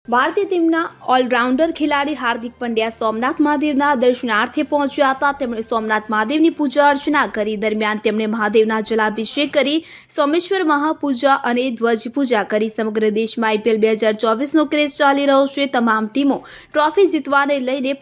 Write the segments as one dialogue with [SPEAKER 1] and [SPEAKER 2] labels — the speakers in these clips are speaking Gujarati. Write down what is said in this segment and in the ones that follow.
[SPEAKER 1] ભારતીય ટીમના ઓલરાઉન્ડર ખેલાડી હાર્દિક પંડ્યા સોમનાથ મહાદેવના દર્શનાર્થે પહોંચ્યા હતા। તેમણે સોમનાથ મહાદેવની પૂજા અર્ચના કરી। દરમિયાન તેમણે મહાદેવના જલાભિષેક કરી, સોમેશ્વર મહાપૂજા અને ધ્વજ પૂજા કરી। સમગ્ર દેશમાં IPL 2024નો ક્રેઝ ચાલી રહ્યો છે। તમામ ટીમો ટ્રોફી જીતવાને લઈને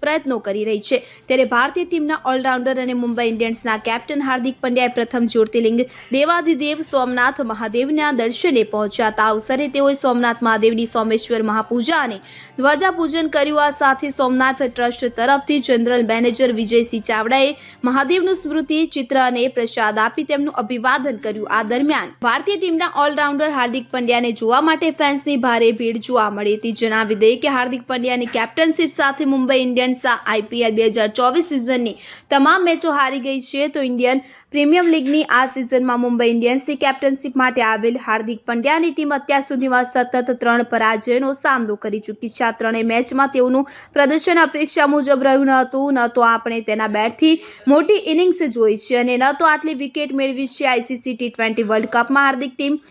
[SPEAKER 1] પ્રયત્નો કરી રહી છે। ત્યારે ભારતીય ટીમના ઓલરાઉન્ડર અને મુંબઈ ઇન્ડિયન્સના કેપ્ટન હાર્દિક પંડ્યાએ પ્રથમ જ્યોતિર્લિંગ દેવાધિદેવ સોમનાથ મહાદેવના દર્શને પહોંચ્યા હતા। આ અવસરે તેઓએ સોમનાથ મહાદેવની સોમેશ્વર મહાપૂજા અને ધ્વજા પૂજન કર્યું। આ સાથે સોમનાથ ટ્રસ્ટ તરફથી જનરલ મેનેજર વિજયસિંહ ચાવડાએ મહાદેવનું સ્મૃતિ ચિત્ર અને પ્રસાદ આપી તેમનું અભિવાદન કર્યું। આ દરમિયાન ભારતીય ટીમના ઓલરાઉન્ડર હાર્દિક પંડ્યાને જોવા માટે ફેન્સની ભારે ભીડ જોવા મળી હતી। જણાવી દઈએ કે હાર્દિક પંડ્યાની કેપ્ટનશિપ સાથે મુંબઈ ઇન્ડિયન્સ IPL 2024 સિઝનની તમામ મેચો હારી ગઈ છે। તો ઇન્ડિયન પ્રીમિયર લીગની આ સિઝનમાં મુંબઈ ઇન્ડિયન્સની કેપ્ટનશિપ માટે આવેલ હાર્દિક પંડ્યાની ટીમ અત્યાર સુધીમાં સતત 3 પરાજયનો સામનો કરી ચૂકી છે। આ ત્રણેય મેચમાં તેઓનું પ્રદર્શન અપેક્ષા મુજબ રહ્યું ન હતું। ન તો આપણે તેના બેટથી મોટી ઇનિંગ્સ જોઈ છે અને ન તો આટલી વિકેટ મેળવી છે। ICC T20 વર્લ્ડ કપમાં હાર્દિક ટીમ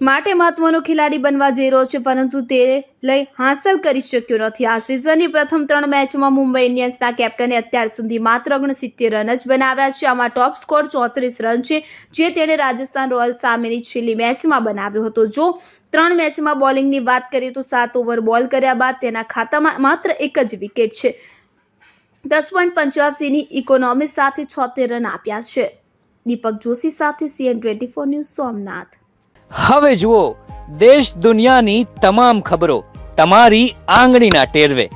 [SPEAKER 1] માટે મહત્વનો ખેલાડી બનવા જઈ રહ્યો છે, પરંતુ તે લઈ હાંસલ કરી શક્યો નથી। આ સિઝનની પ્રથમ 3 મેચમાં મુંબઈ ઇન્ડિયન્સના કેપ્ટને અત્યાર સુધી માત્ર 69 રન જ બનાવ્યા છે। આમાં ટોપ સ્કોર 34 રન છે, જે તેણે રાજસ્થાન રોયલ્સ સામેની છેલ્લી મેચમાં બનાવ્યો હતો। જો 3 મેચમાં બોલિંગની વાત કરીએ તો 7 ઓવર બોલ કર્યા બાદ તેના ખાતામાં માત્ર 1 જ વિકેટ છે। 10.85ની ઇકોનોમી સાથે 76 રન આપ્યા છે। દીપક જોશી સાથે CN24 ન્યૂઝ સોમનાથ।
[SPEAKER 2] હવે જુઓ દેશ દુનિયાની તમામ ખબરો તમારી આંગળીના ટેરવે।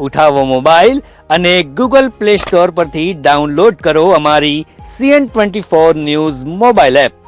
[SPEAKER 2] ઉઠાવો મોબાઈલ અને Google Play Store પરથી ડાઉનલોડ કરો અમારી CN24 ન્યૂઝ મોબાઈલ એપ।